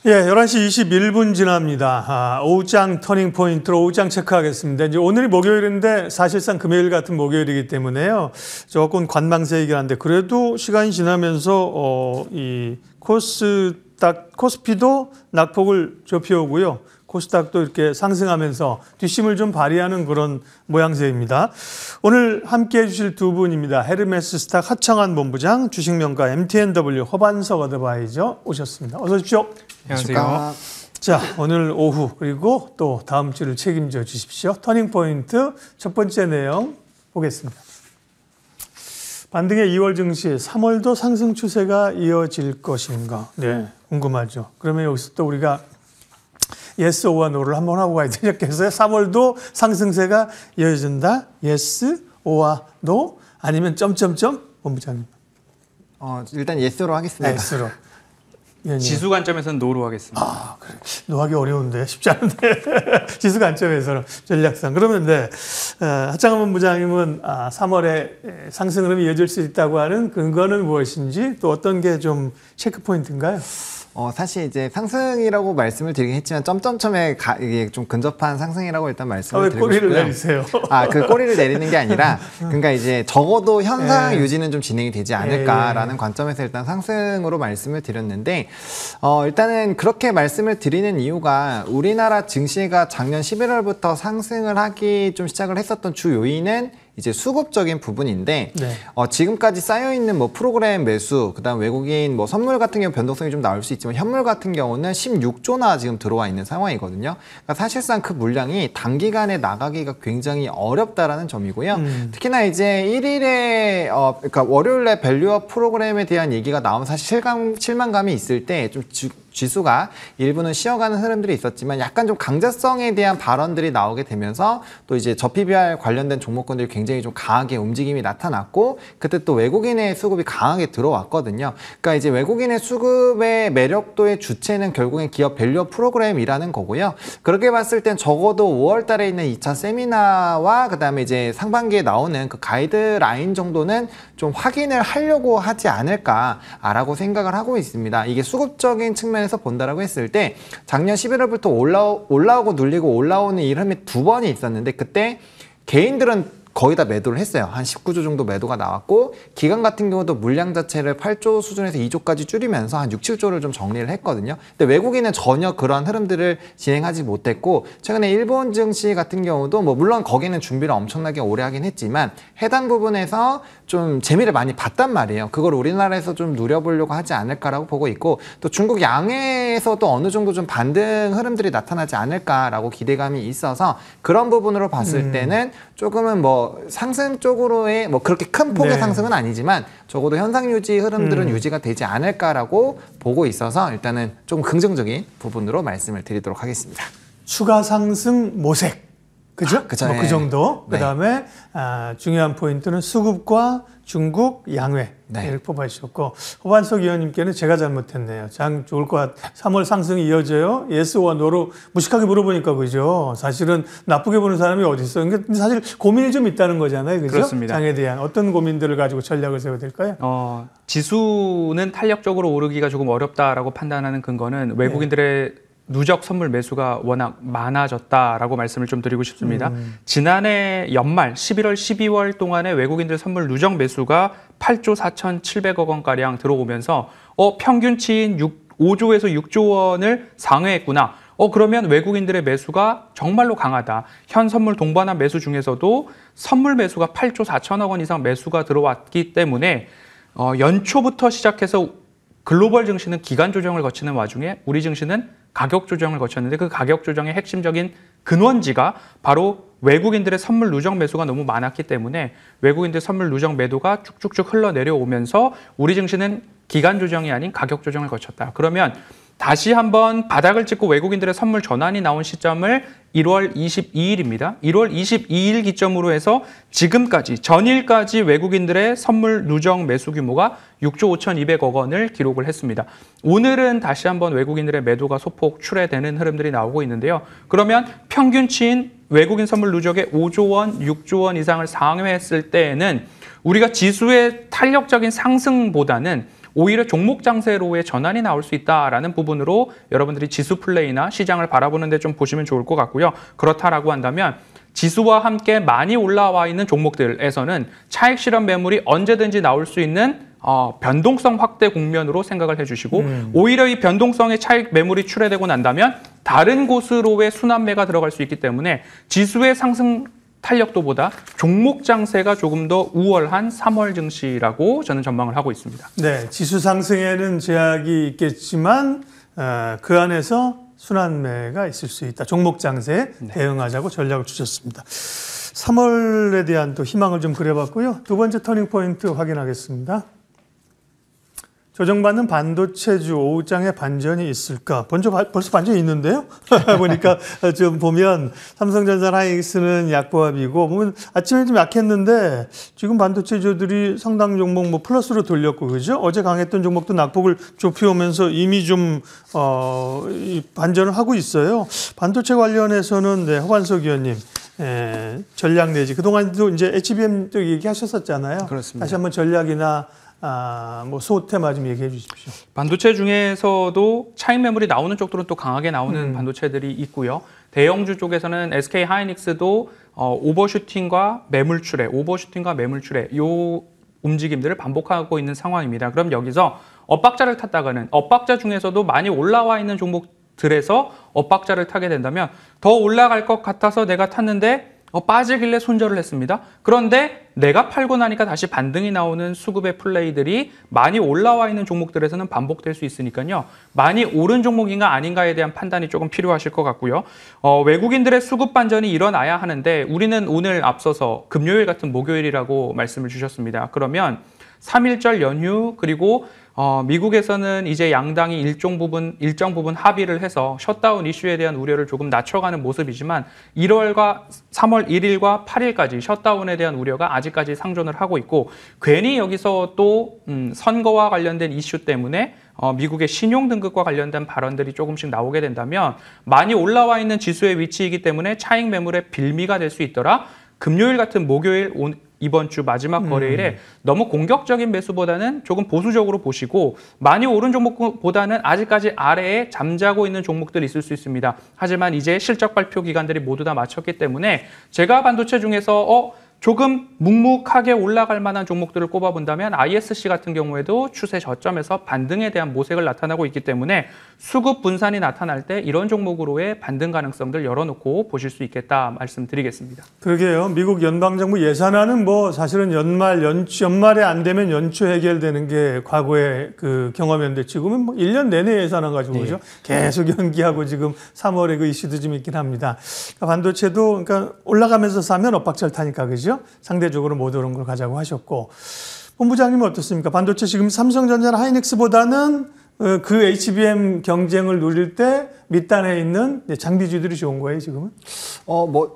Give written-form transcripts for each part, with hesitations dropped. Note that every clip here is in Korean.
예, 11시 21분 지납니다. 오후장 터닝 포인트로 오후장 체크하겠습니다. 이제 오늘이 목요일인데 사실상 금요일 같은 목요일이기 때문에요. 조금 관망세이긴 한데 그래도 시간이 지나면서 이 코스피도 낙폭을 좁혀오고요. 코스닥도 이렇게 상승하면서 뒷심을 좀 발휘하는 그런 모양새입니다. 오늘 함께해 주실 두 분입니다. 헤르메스 스탁 하창한 본부장, 주식명가 MTNW 허반석 어드바이저 오셨습니다. 어서 오십시오. 안녕하세요. 자, 오늘 오후 그리고 또 다음 주를 책임져 주십시오. 터닝포인트 첫 번째 내용 보겠습니다. 반등의 2월 증시, 3월도 상승 추세가 이어질 것인가? 네, 궁금하죠. 그러면 여기서 또 우리가 yes or no를 한번 하고 가야 되겠어요. 3월도 상승세가 이어진다. yes or no 아니면 점점점 본부장님. 일단 yes로 하겠습니다. yes로. 지수 관점에서는 노로 하겠습니다. 그래. 노하기 어려운데 쉽지 않은데 지수 관점에서는 전략상 그러면 네. 하창한 본부장님은 3월에 상승 흐름이 이어질 수 있다고 하는 근거는 무엇인지 또 어떤 게 좀 체크 포인트인가요? 사실 이제 상승이라고 말씀을 드리긴 했지만 점점점에 이게 좀 근접한 상승이라고 일단 말씀을 드리고 싶고요. 꼬리를 내리세요. 그 꼬리를 내리는 게 아니라 그러니까 이제 적어도 현상 유지는 좀 진행이 되지 않을까라는 관점에서 일단 상승으로 말씀을 드렸는데 일단은 그렇게 말씀을 드리는 이유가 우리나라 증시가 작년 11월부터 상승을 하기 좀 시작을 했었던 주 요인은 이제 수급적인 부분인데 네. 지금까지 쌓여있는 뭐 프로그램 매수, 그다음 외국인 뭐 선물 같은 경우 변동성이 좀 나올 수 있지만 현물 같은 경우는 16조나 지금 들어와 있는 상황이거든요. 그러니까 사실상 그 물량이 단기간에 나가기가 굉장히 어렵다라는 점이고요. 특히나 이제 1일에 그러니까 월요일에 밸류업 프로그램에 대한 얘기가 나오면 사실 실망감이 있을 때 좀 지수가 일부는 쉬어가는 흐름들이 있었지만 약간 좀 강자성에 대한 발언들이 나오게 되면서 또 이제 저PBR 관련된 종목군들이 굉장히 좀 강하게 움직임이 나타났고 그때 또 외국인의 수급이 강하게 들어왔거든요. 그러니까 이제 외국인의 수급의 매력도의 주체는 결국엔 기업 밸류업 프로그램이라는 거고요. 그렇게 봤을 땐 적어도 5월 달에 있는 2차 세미나와 그다음에 이제 상반기에 나오는 그 가이드라인 정도는 좀 확인을 하려고 하지 않을까라고 생각을 하고 있습니다. 이게 수급적인 측면에서 본다라고 했을 때 작년 11월부터 올라오고 눌리고 올라오는 이 흐름이 두 번이 있었는데 그때 개인들은 거의 다 매도를 했어요. 한 19조 정도 매도가 나왔고 기관 같은 경우도 물량 자체를 8조 수준에서 2조까지 줄이면서 한 6, 7조를 좀 정리를 했거든요. 근데 외국인은 전혀 그런 흐름들을 진행하지 못했고 최근에 일본 증시 같은 경우도 뭐 물론 거기는 준비를 엄청나게 오래 하긴 했지만 해당 부분에서 좀 재미를 많이 봤단 말이에요. 그걸 우리나라에서 좀 누려보려고 하지 않을까라고 보고 있고 또 중국 양해에서도 어느 정도 좀 반등 흐름들이 나타나지 않을까라고 기대감이 있어서 그런 부분으로 봤을 때는 조금은 뭐 상승 쪽으로의 뭐 그렇게 큰 폭의 상승은 아니지만 적어도 현상 유지 흐름들은 유지가 되지 않을까라고 보고 있어서 일단은 좀 긍정적인 부분으로 말씀을 드리도록 하겠습니다. 추가 상승 모색. 그죠? 그쵸. 그 정도. 네. 그다음에 중요한 포인트는 수급과 중국 양회. 이렇게 뽑아주셨고 허반석 의원님께는 제가 잘못했네요. 장 좋을 것 같아요. 3월 상승이 이어져요. 예스와 노로 무식하게 물어보니까 그죠. 사실은 나쁘게 보는 사람이 어디 있어요. 근데 사실 고민이 좀 있다는 거잖아요. 그죠? 그렇습니다. 장에 대한 어떤 고민들을 가지고 전략을 세워야 될까요? 지수는 탄력적으로 오르기가 조금 어렵다라고 판단하는 근거는 외국인들의 누적 선물 매수가 워낙 많아졌다라고 말씀을 좀 드리고 싶습니다. 지난해 연말 11월, 12월 동안에 외국인들 선물 누적 매수가 8조 4,700억 원가량 들어오면서 평균치인 5조에서 6조 원을 상회했구나. 그러면 외국인들의 매수가 정말로 강하다. 현 선물 동반한 매수 중에서도 선물 매수가 8조 4천억 원 이상 매수가 들어왔기 때문에 연초부터 시작해서 글로벌 증시는 기간 조정을 거치는 와중에 우리 증시는 가격 조정을 거쳤는데 그 가격 조정의 핵심적인 근원지가 바로 외국인들의 선물 누적 매수가 너무 많았기 때문에 외국인들 선물 누적 매도가 쭉쭉쭉 흘러내려오면서 우리 증시는 기간 조정이 아닌 가격 조정을 거쳤다. 그러면 다시 한번 바닥을 찍고 외국인들의 선물 전환이 나온 시점을 1월 22일입니다. 1월 22일 기점으로 해서 지금까지 전일까지 외국인들의 선물 누적 매수 규모가 6조 5,200억 원을 기록을 했습니다. 오늘은 다시 한번 외국인들의 매도가 소폭 출회되는 흐름들이 나오고 있는데요. 그러면 평균치인 외국인 선물 누적의 5조 원, 6조 원 이상을 상회했을 때에는 우리가 지수의 탄력적인 상승보다는 오히려 종목 장세로의 전환이 나올 수 있다라는 부분으로 여러분들이 지수 플레이나 시장을 바라보는 데 좀 보시면 좋을 것 같고요. 그렇다라고 한다면 지수와 함께 많이 올라와 있는 종목들에서는 차익 실현 매물이 언제든지 나올 수 있는 변동성 확대 국면으로 생각을 해주시고 오히려 이 변동성의 차익 매물이 출회되고 난다면 다른 곳으로의 순환매가 들어갈 수 있기 때문에 지수의 상승 탄력도보다 종목 장세가 조금 더 우월한 3월 증시라고 저는 전망을 하고 있습니다. 네, 지수 상승에는 제약이 있겠지만 그 안에서 순환매가 있을 수 있다. 종목 장세에 대응하자고 전략을 주셨습니다. 3월에 대한 또 희망을 좀 그려봤고요. 두 번째 터닝 포인트 확인하겠습니다. 조정받는 반도체주 오후장에 반전이 있을까? 벌써 반전이 있는데요? 보니까 좀 보면 삼성전자 하이닉스는 약보합이고 보면 아침에 좀 약했는데 지금 반도체주들이 상당 종목 뭐 플러스로 돌렸고 그죠? 어제 강했던 종목도 낙폭을 좁혀오면서 이미 좀 반전을 하고 있어요. 반도체 관련해서는 네, 허관석 의원님 전략 내지 그동안도 이제 HBM도 얘기하셨었잖아요. 그렇습니다. 다시 한번 전략이나 뭐 소테마 좀 얘기해 주십시오. 반도체 중에서도 차익 매물이 나오는 쪽들은 또 강하게 나오는 반도체들이 있고요. 대형주 쪽에서는 SK 하이닉스도 오버슈팅과 매물 출회 요 움직임들을 반복하고 있는 상황입니다. 그럼 여기서 엇박자를 탔다가는 엇박자 중에서도 많이 올라와 있는 종목들에서 엇박자를 타게 된다면 더 올라갈 것 같아서 내가 탔는데 빠지길래 손절을 했습니다. 그런데 내가 팔고 나니까 다시 반등이 나오는 수급의 플레이들이 많이 올라와 있는 종목들에서는 반복될 수 있으니까요. 많이 오른 종목인가 아닌가에 대한 판단이 조금 필요하실 것 같고요. 외국인들의 수급 반전이 일어나야 하는데 우리는 오늘 앞서서 금요일 같은 목요일이라고 말씀을 주셨습니다. 그러면 3.1절 연휴 그리고 미국에서는 이제 양당이 일정 부분 합의를 해서 셧다운 이슈에 대한 우려를 조금 낮춰가는 모습이지만 1월과 3월 1일과 8일까지 셧다운에 대한 우려가 아직까지 상존을 하고 있고 괜히 여기서 또 선거와 관련된 이슈 때문에 미국의 신용등급과 관련된 발언들이 조금씩 나오게 된다면 많이 올라와 있는 지수의 위치이기 때문에 차익 매물의 빌미가 될 수 있더라. 금요일 같은 목요일 이번 주 마지막 거래일에 너무 공격적인 매수보다는 조금 보수적으로 보시고 많이 오른 종목보다는 아직까지 아래에 잠자고 있는 종목들이 있을 수 있습니다. 하지만 이제 실적 발표 기간들이 모두 다 마쳤기 때문에 제가 반도체 중에서 조금 묵묵하게 올라갈 만한 종목들을 꼽아본다면 ISC 같은 경우에도 추세 저점에서 반등에 대한 모색을 나타나고 있기 때문에 수급 분산이 나타날 때 이런 종목으로의 반등 가능성들 열어놓고 보실 수 있겠다 말씀드리겠습니다. 그러게요. 미국 연방정부 예산안은 뭐 사실은 연말에 안 되면 연초 해결되는 게 과거의 그 경험이었는데 지금은 뭐 1년 내내 예산안 가지고 그죠? 계속 연기하고 지금 3월에 그 이슈도 좀 있긴 합니다. 그러니까 반도체도 그러니까 올라가면서 사면 엇박자를 타니까 그죠? 상대적으로 못 오른 걸 가자고 하셨고 본부장님은 어떻습니까? 반도체 지금 삼성전자나 하이닉스보다는 그 HBM 경쟁을 누릴 때 밑단에 있는 장비주들이 좋은 거예요, 지금은?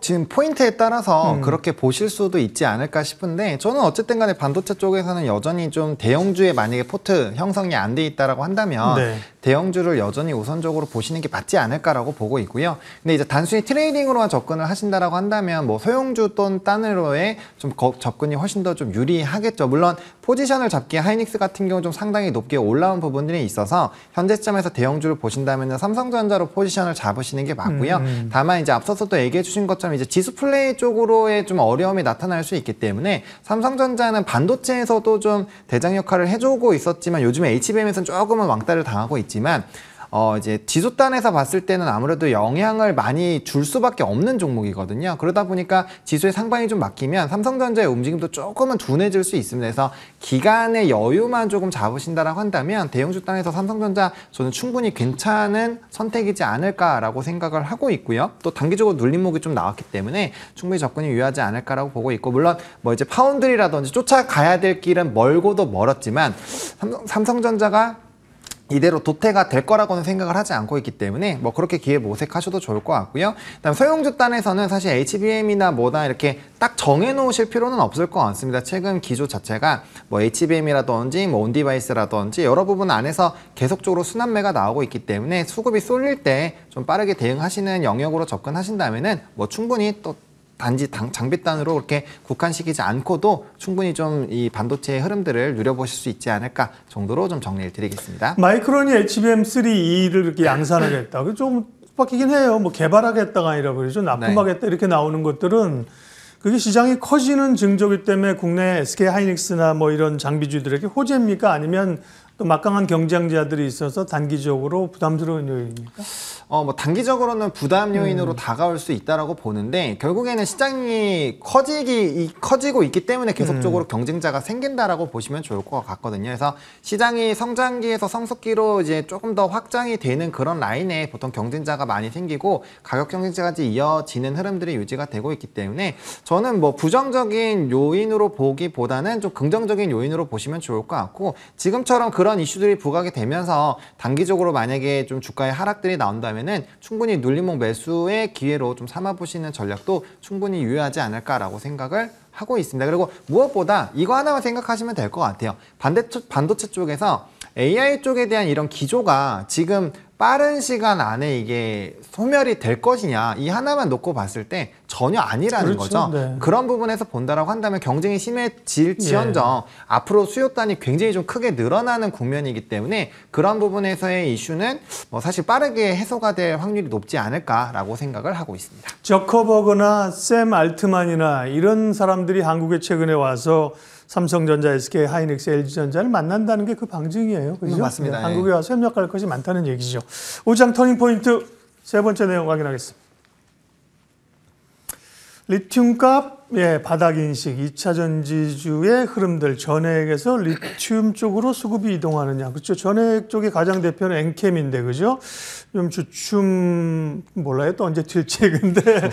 지금 포인트에 따라서 그렇게 보실 수도 있지 않을까 싶은데 저는 어쨌든 간에 반도체 쪽에서는 여전히 좀 대형주에 만약에 포트 형성이 안 돼 있다라고 한다면 대형주를 여전히 우선적으로 보시는 게 맞지 않을까라고 보고 있고요. 근데 이제 단순히 트레이딩으로만 접근을 하신다라고 한다면 뭐 소형주 또는 단으로의 좀 접근이 훨씬 더 좀 유리하겠죠. 물론 포지션을 잡기에 하이닉스 같은 경우 좀 상당히 높게 올라온 부분들이 있어서 현재 시점에서 대형주를 보신다면 삼성전자로 포지션을 잡으시는 게 맞고요. 다만 이제 앞서서도 얘기해 주신 것처럼 이제 지수 플레이 쪽으로의 좀 어려움이 나타날 수 있기 때문에 삼성전자는 반도체에서도 좀 대장 역할을 해주고 있었지만 요즘에 HBM에서는 조금은 왕따를 당하고 있지만 이제 지수단에서 봤을 때는 아무래도 영향을 많이 줄 수밖에 없는 종목이거든요. 그러다 보니까 지수의 상방이 좀 막히면 삼성전자의 움직임도 조금은 둔해질 수 있습니다. 그래서 기간의 여유만 조금 잡으신다라고 한다면 대형주 단에서 삼성전자 저는 충분히 괜찮은 선택이지 않을까라고 생각을 하고 있고요. 또 단기적으로 눌림목이 좀 나왔기 때문에 충분히 접근이 유효하지 않을까라고 보고 있고 물론 뭐 이제 파운드리라든지 쫓아가야 될 길은 멀고도 멀었지만 삼성전자가 이대로 도태가 될 거라고는 생각을 하지 않고 있기 때문에 뭐 그렇게 기회 모색하셔도 좋을 것 같고요. 그다음 소형주 단에서는 사실 HBM이나 뭐다 이렇게 딱 정해놓으실 필요는 없을 것 같습니다. 최근 기조 자체가 뭐 HBM이라든지 뭐 온디바이스라든지 여러 부분 안에서 계속적으로 순환매가 나오고 있기 때문에 수급이 쏠릴 때 좀 빠르게 대응하시는 영역으로 접근하신다면은 뭐 충분히 또 단지 장비단으로 그렇게 국한시키지 않고도 충분히 좀 이 반도체의 흐름들을 누려보실 수 있지 않을까 정도로 좀 정리를 드리겠습니다. 마이크론이 HBM3E를 이렇게 양산하겠다. 그 좀 바뀌긴 해요. 뭐 개발하겠다가 아니라 그러죠. 납품하겠다 이렇게 나오는 것들은 그게 시장이 커지는 증조기 때문에 국내 SK 하이닉스나 뭐 이런 장비주들에게 호재입니까? 아니면 또 막강한 경쟁자들이 있어서 단기적으로 부담스러운 요인입니까? 뭐 단기적으로는 부담 요인으로 다가올 수 있다라고 보는데 결국에는 시장이 커지고 있기 때문에 계속적으로 경쟁자가 생긴다라고 보시면 좋을 것 같거든요. 그래서 시장이 성장기에서 성숙기로 이제 조금 더 확장이 되는 그런 라인에 보통 경쟁자가 많이 생기고 가격 경쟁자까지 이어지는 흐름들이 유지가 되고 있기 때문에 저는 뭐 부정적인 요인으로 보기보다는 좀 긍정적인 요인으로 보시면 좋을 것 같고 지금처럼 그런 이슈들이 부각이 되면서 단기적으로 만약에 좀 주가의 하락들이 나온다면은 충분히 눌림목 매수의 기회로 좀 삼아보시는 전략도 충분히 유효하지 않을까라고 생각을 하고 있습니다. 그리고 무엇보다 이거 하나만 생각하시면 될 것 같아요. 반도체 쪽에서 AI 쪽에 대한 이런 기조가 지금 빠른 시간 안에 이게 소멸이 될 것이냐 이 하나만 놓고 봤을 때 전혀 아니라는 그렇죠. 거죠. 네. 그런 부분에서 본다라고 한다면 경쟁이 심해질지언정 앞으로 수요단이 굉장히 좀 크게 늘어나는 국면이기 때문에 그런 부분에서의 이슈는 뭐 사실 빠르게 해소가 될 확률이 높지 않을까라고 생각을 하고 있습니다. 저커버그나 샘 알트만이나 이런 사람들이 한국에 최근에 와서 삼성전자, SK 하이닉스, LG전자를 만난다는 게 그 방증이에요. 그죠? 맞습니다. 네, 한국에 와서 협력할 것이 많다는 얘기죠. 5장 터닝포인트 세 번째 내용 확인하겠습니다. 리튬 값 바닥 인식, 2차 전지주의 흐름들, 전액에서 리튬 쪽으로 수급이 이동하느냐. 그렇죠. 전액 쪽의 가장 대표는 엔캠인데, 그죠? 좀 주춤, 몰라요. 또 언제 튈지. 근데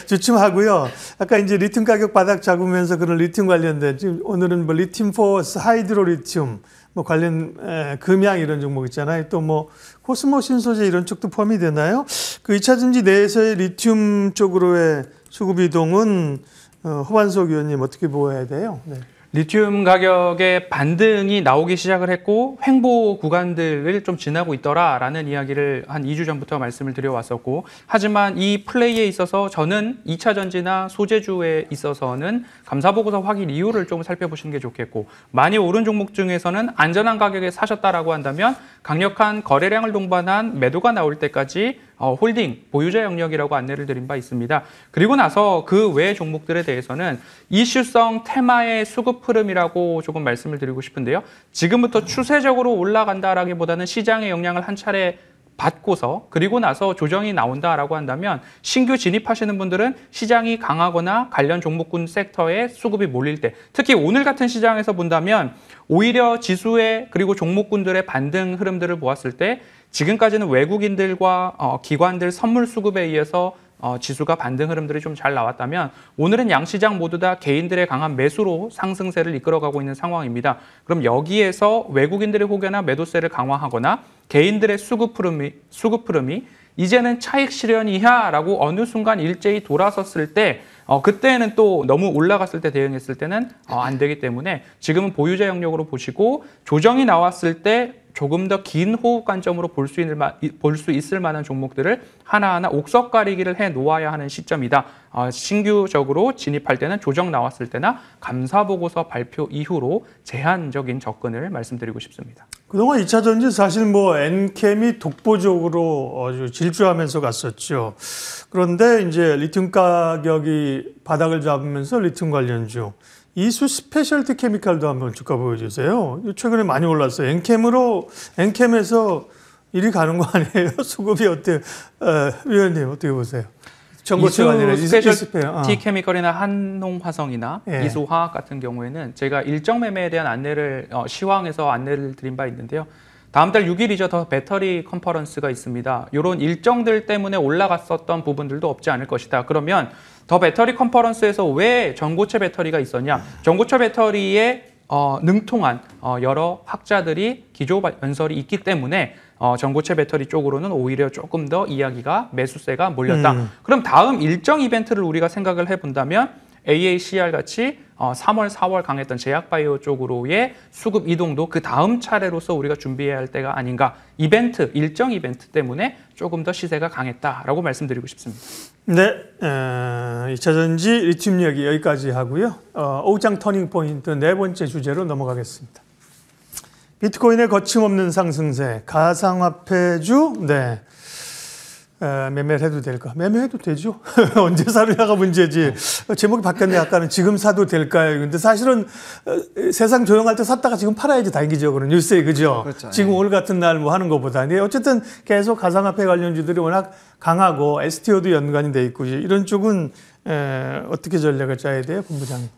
주춤하고요. 아까 이제 리튬 가격 바닥 잡으면서 그런 리튬 관련된, 지금 오늘은 뭐 리튬 포스, 하이드로 리튬, 뭐 관련 금양 이런 종목 있잖아요. 또 뭐 코스모 신소재 이런 쪽도 포함이 되나요? 그 2차 전지 내에서의 리튬 쪽으로의 수급 이동은 허반석 의원님 어떻게 보아야 돼요? 네. 리튬 가격의 반등이 나오기 시작을 했고 횡보 구간들을 좀 지나고 있더라라는 이야기를 한 2주 전부터 말씀을 드려왔었고 하지만 이 플레이에 있어서 저는 2차 전지나 소재주에 있어서는 감사보고서 확인 이유를 좀 살펴보시는 게 좋겠고 많이 오른 종목 중에서는 안전한 가격에 사셨다라고 한다면 강력한 거래량을 동반한 매도가 나올 때까지 홀딩, 보유자 영역이라고 안내를 드린 바 있습니다. 그리고 나서 그 외 종목들에 대해서는 이슈성 테마의 수급 흐름이라고 조금 말씀을 드리고 싶은데요. 지금부터 추세적으로 올라간다라기보다는 시장의 영향을 한 차례 받고서 그리고 나서 조정이 나온다라고 한다면 신규 진입하시는 분들은 시장이 강하거나 관련 종목군 섹터에 수급이 몰릴 때 특히 오늘 같은 시장에서 본다면 오히려 지수의 그리고 종목군들의 반등 흐름들을 보았을 때 지금까지는 외국인들과 기관들 선물 수급에 의해서 지수가 반등 흐름들이 좀 잘 나왔다면 오늘은 양시장 모두 다 개인들의 강한 매수로 상승세를 이끌어가고 있는 상황입니다. 그럼 여기에서 외국인들의 혹여나 매도세를 강화하거나 개인들의 수급 흐름이 이제는 차익 실현 이하라고 어느 순간 일제히 돌아섰을 때 그때는 또 너무 올라갔을 때 대응했을 때는 안 되기 때문에 지금은 보유자 영역으로 보시고 조정이 나왔을 때 조금 더 긴 호흡 관점으로 볼 수 있을 만한 종목들을 하나하나 옥석 가리기를 해 놓아야 하는 시점이다. 신규적으로 진입할 때는 조정 나왔을 때나 감사보고서 발표 이후로 제한적인 접근을 말씀드리고 싶습니다. 그동안 2차 전지 사실 뭐 엔캠이 독보적으로 질주하면서 갔었죠. 그런데 이제 리튬 가격이 바닥을 잡으면서 리튬 관련주 이수 스페셜티 케미칼도 한번 주가 보여주세요. 최근에 많이 올랐어요. 엔캠에서 일이 가는 거 아니에요? 수급이 어때요? 위원님 어떻게 보세요? 전고체가 아니라 스페셜티 케미컬이나 한농화성이나 예. 이수화학 같은 경우에는 제가 일정 매매에 대한 안내를 시황에서 안내를 드린 바 있는데요. 다음 달 6일이죠. 더 배터리 컨퍼런스가 있습니다. 이런 일정들 때문에 올라갔었던 부분들도 없지 않을 것이다. 그러면 더 배터리 컨퍼런스에서 왜 전고체 배터리가 있었냐? 전고체 배터리에 능통한 여러 학자들이 기조 연설이 있기 때문에 전고체 배터리 쪽으로는 오히려 조금 더 이야기가 매수세가 몰렸다. 그럼 다음 일정 이벤트를 우리가 생각을 해본다면 AACR 같이 3월, 4월 강했던 제약바이오 쪽으로의 수급 이동도 그 다음 차례로서 우리가 준비해야 할 때가 아닌가. 일정 이벤트 때문에 조금 더 시세가 강했다라고 말씀드리고 싶습니다. 네, 2차전지 리튬 얘기 여기까지 하고요. 오장 터닝 포인트 네 번째 주제로 넘어가겠습니다. 비트코인의 거침없는 상승세, 가상화폐주, 네. 매매를 해도 될까? 매매해도 되죠. 언제 사느냐가 문제지. 제목이 바뀌었네. 아까는 지금 사도 될까요? 근데 사실은 세상 조용할 때 샀다가 지금 팔아야지 단기적으로 뉴스에 그죠? 그렇죠. 지금 오늘 같은 날 뭐 하는 것보다. 어쨌든 계속 가상화폐 관련주들이 워낙 강하고 STO도 연관이 돼 있고 이런 쪽은 어떻게 전략을 짜야 돼요, 본부장님?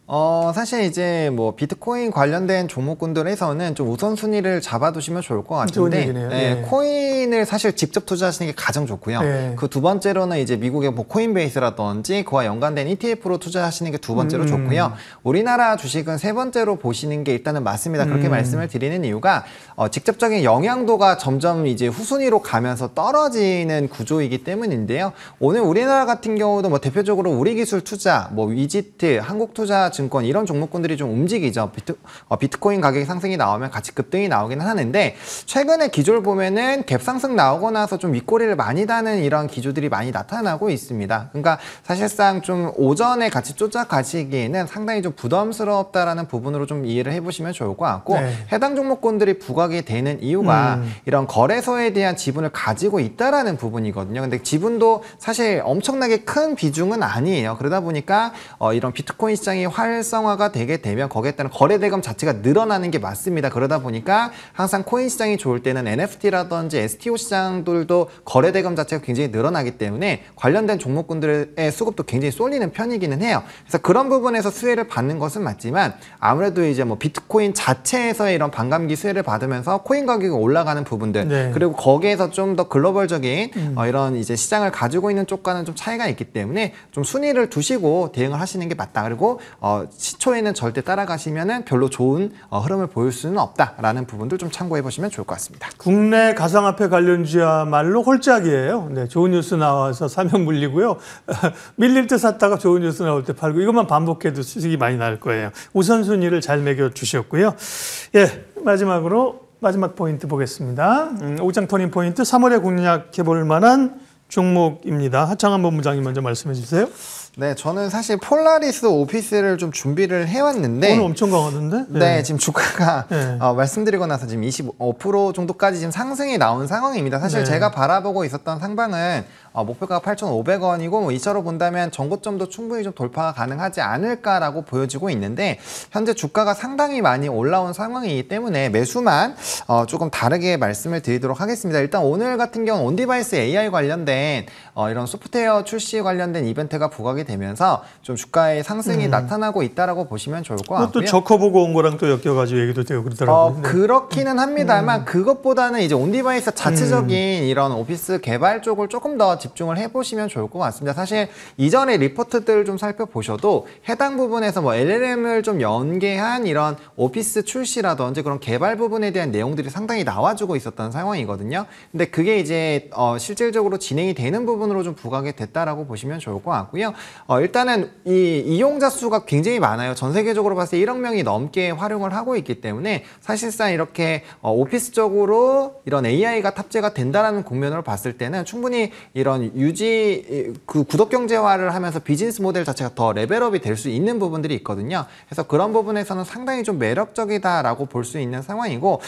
사실 이제 뭐 비트코인 관련된 종목군들에서는 좀 우선순위를 잡아두시면 좋을 것 좋은 같은데, 얘기네요. 네, 코인을 사실 직접 투자하시는 게 가장 좋고요. 네. 그 두 번째로는 이제 미국의 뭐 코인베이스라든지 그와 연관된 ETF로 투자하시는 게 두 번째로 좋고요. 우리나라 주식은 세 번째로 보시는 게 일단은 맞습니다. 그렇게 말씀을 드리는 이유가 직접적인 영향도가 점점 이제 후순위로 가면서 떨어지는 구조이기 때문인데요. 오늘 우리나라 같은 경우도 뭐 대표적으로 우리기술 투자, 뭐 위지트, 한국투자증권 이런 종목군들이 좀 움직이죠. 비트코인 가격이 상승이 나오면 같이 급등이 나오기는 하는데 최근에 기조를 보면은 갭 상승 나오고 나서 좀 윗꼬리를 많이 다는 이런 기조들이 많이 나타나고 있습니다. 그러니까 사실상 좀 오전에 같이 쫓아가시기에는 상당히 좀 부담스럽다라는 부분으로 좀 이해를 해보시면 좋을 것 같고 네. 해당 종목군들이 부각이 되는 이유가 이런 거래소에 대한 지분을 가지고 있다라는 부분이거든요. 근데 지분도 사실 엄청나게 큰 비중은 아니에요. 그러다 보니까 이런 비트코인 시장이 활성화가 되게 되면 거기에 따른 거래 대금 자체가 늘어나는 게 맞습니다. 그러다 보니까 항상 코인 시장이 좋을 때는 NFT라든지 STO 시장들도 거래 대금 자체가 굉장히 늘어나기 때문에 관련된 종목군들의 수급도 굉장히 쏠리는 편이기는 해요. 그래서 그런 부분에서 수혜를 받는 것은 맞지만 아무래도 이제 뭐 비트코인 자체에서의 이런 반감기 수혜를 받으면서 코인 가격이 올라가는 부분들 네. 그리고 거기에서 좀 더 글로벌적인 이런 이제 시장을 가지고 있는 쪽과는 좀 차이가 있기 때문에 좀 순위를 두시고 대응을 하시는 게 맞다. 그리고 시초에는 절대 따라가시면은 별로 좋은 흐름을 보일 수는 없다라는 부분들 좀 참고해 보시면 좋을 것 같습니다. 국내 가상화폐 관련주야말로 홀짝이에요. 네, 좋은 뉴스 나와서 사면 물리고요. 밀릴 때 샀다가 좋은 뉴스 나올 때 팔고 이것만 반복해도 수익이 많이 날 거예요. 우선순위를 잘 매겨주셨고요. 예, 마지막 포인트 보겠습니다. 오장 터닝 포인트 3월에 공략해볼 만한 종목입니다. 하창한 본부장님 먼저 말씀해 주세요. 네, 저는 사실 폴라리스 오피스를 좀 준비를 해왔는데 오늘 엄청 강하던데? 네, 지금 주가가 네. 말씀드리고 나서 지금 25% 정도까지 지금 상승이 나온 상황입니다. 사실 네. 제가 바라보고 있었던 상방은 목표가 8,500원이고 뭐 2차로 본다면 전고점도 충분히 좀 돌파가 가능하지 않을까라고 보여지고 있는데 현재 주가가 상당히 많이 올라온 상황이기 때문에 매수만 조금 다르게 말씀을 드리도록 하겠습니다. 일단 오늘 같은 경우는 온디바이스 AI 관련된 이런 소프트웨어 출시 관련된 이벤트가 부각이 되면서 좀 주가의 상승이 나타나고 있다고 보시면 좋을 것 같고요. 또 저커 보고 온 거랑 또 엮여가지고 얘기도 되고 그러더라고요. 그렇기는 합니다만 그것보다는 이제 온디바이스 자체적인 이런 오피스 개발 쪽을 조금 더 집중을 해보시면 좋을 것 같습니다. 사실 이전에 리포트들 좀 살펴보셔도 해당 부분에서 뭐 LLM을 좀 연계한 이런 오피스 출시라든지 그런 개발 부분에 대한 내용들이 상당히 나와주고 있었던 상황이거든요. 근데 그게 이제 실질적으로 진행이 되는 부분으로 좀 부각이 됐다라고 보시면 좋을 것 같고요. 일단은 이 이용자 수가 굉장히 많아요. 전 세계적으로 봤을 때 1억 명이 넘게 활용을 하고 있기 때문에 사실상 이렇게 오피스적으로 이런 AI가 탑재가 된다라는 국면으로 봤을 때는 충분히 이런 그 구독 경제화를 하면서 비즈니스 모델 자체가 더 레벨업이 될 수 있는 부분들이 있거든요. 그래서 그런 부분에서는 상당히 좀 매력적이다라고 볼 수 있는 상황이고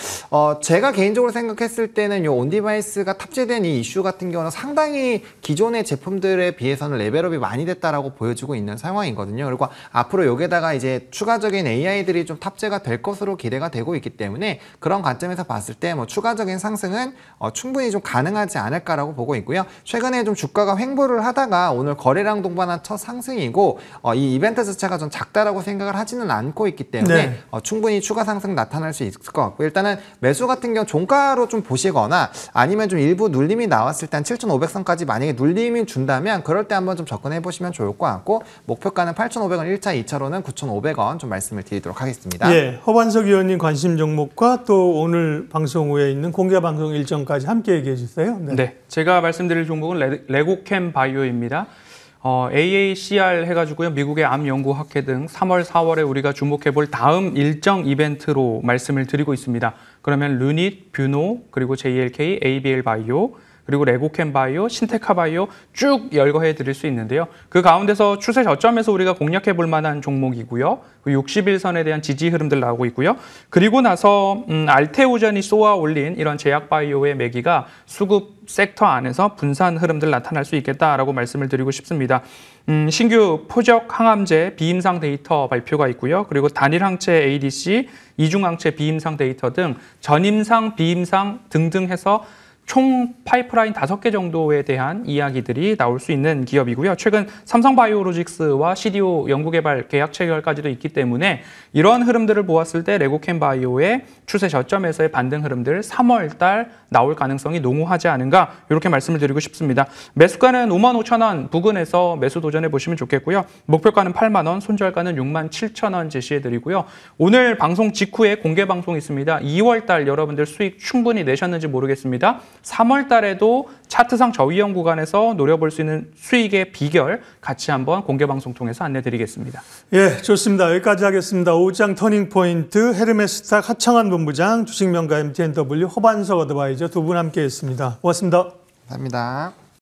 제가 개인적으로 생각했을 때는 이 온디바이스가 탑재된 이 이슈 같은 경우는 상당히 기존의 제품들에 비해서는 레벨업이 많이 됐다라고 보여지고 있는 상황이거든요. 그리고 앞으로 여기에다가 이제 추가적인 AI들이 좀 탑재가 될 것으로 기대가 되고 있기 때문에 그런 관점에서 봤을 때 뭐 추가적인 상승은 충분히 좀 가능하지 않을까라고 보고 있고요. 최근에 좀 주가가 횡보를 하다가 오늘 거래량 동반한 첫 상승이고 이 이벤트 자체가 좀 작다라고 생각을 하지는 않고 있기 때문에 네. 충분히 추가 상승 나타날 수 있을 것 같고 일단은 매수 같은 경우 종가로 좀 보시거나 아니면 좀 일부 눌림이 나왔을 때 한 7,500선까지 만약에 눌림이 준다면 그럴 때 한번 좀 접근해 보시면 좋을 것 같고 목표가는 8,500원 1차, 2차로는 9,500원 좀 말씀을 드리도록 하겠습니다. 예, 허반석 의원님 관심 종목과 또 오늘 방송 후에 있는 공개 방송 일정까지 함께 얘기해 주세요. 네, 제가 말씀드릴 종목은 레고캠 바이오입니다. AACR 해가지고요. 미국의 암연구학회 등 3월, 4월에 우리가 주목해볼 다음 일정 이벤트로 말씀을 드리고 있습니다. 그러면 루닛, 뷰노, 그리고 JLK, ABL 바이오, 그리고 레고캠 바이오, 신테카 바이오 쭉 열거해 드릴 수 있는데요. 그 가운데서 추세 저점에서 우리가 공략해 볼 만한 종목이고요. 그 61선에 대한 지지 흐름들 나오고 있고요. 그리고 나서 알테오전이 쏘아 올린 이런 제약 바이오의 매기가 수급 섹터 안에서 분산 흐름들 나타날 수 있겠다라고 말씀을 드리고 싶습니다. 신규 포적 항암제 비임상 데이터 발표가 있고요. 그리고 단일 항체 ADC, 이중 항체 비임상 데이터 등 전임상, 비임상 등등 해서 총 파이프라인 5개 정도에 대한 이야기들이 나올 수 있는 기업이고요. 최근 삼성바이오로직스와 CDO 연구개발 계약 체결까지도 있기 때문에 이러한 흐름들을 보았을 때 레고캠 바이오의 추세 저점에서의 반등 흐름들 3월 달 나올 가능성이 농후하지 않은가 이렇게 말씀을 드리고 싶습니다. 매수가는 55,000원 부근에서 매수 도전해 보시면 좋겠고요. 목표가는 8만 원, 손절가는 67,000원 제시해 드리고요. 오늘 방송 직후에 공개 방송 있습니다. 2월 달 여러분들 수익 충분히 내셨는지 모르겠습니다. 3월 달에도 차트상 저위험 구간에서 노려볼 수 있는 수익의 비결 같이 한번 공개 방송 통해서 안내 드리겠습니다. 예, 좋습니다. 여기까지 하겠습니다. 오장 터닝포인트 헤르메스탁 하창환 본부장, 주식명가 MTNW 호반석 어드바이저 두 분 함께했습니다. 고맙습니다. 감사합니다.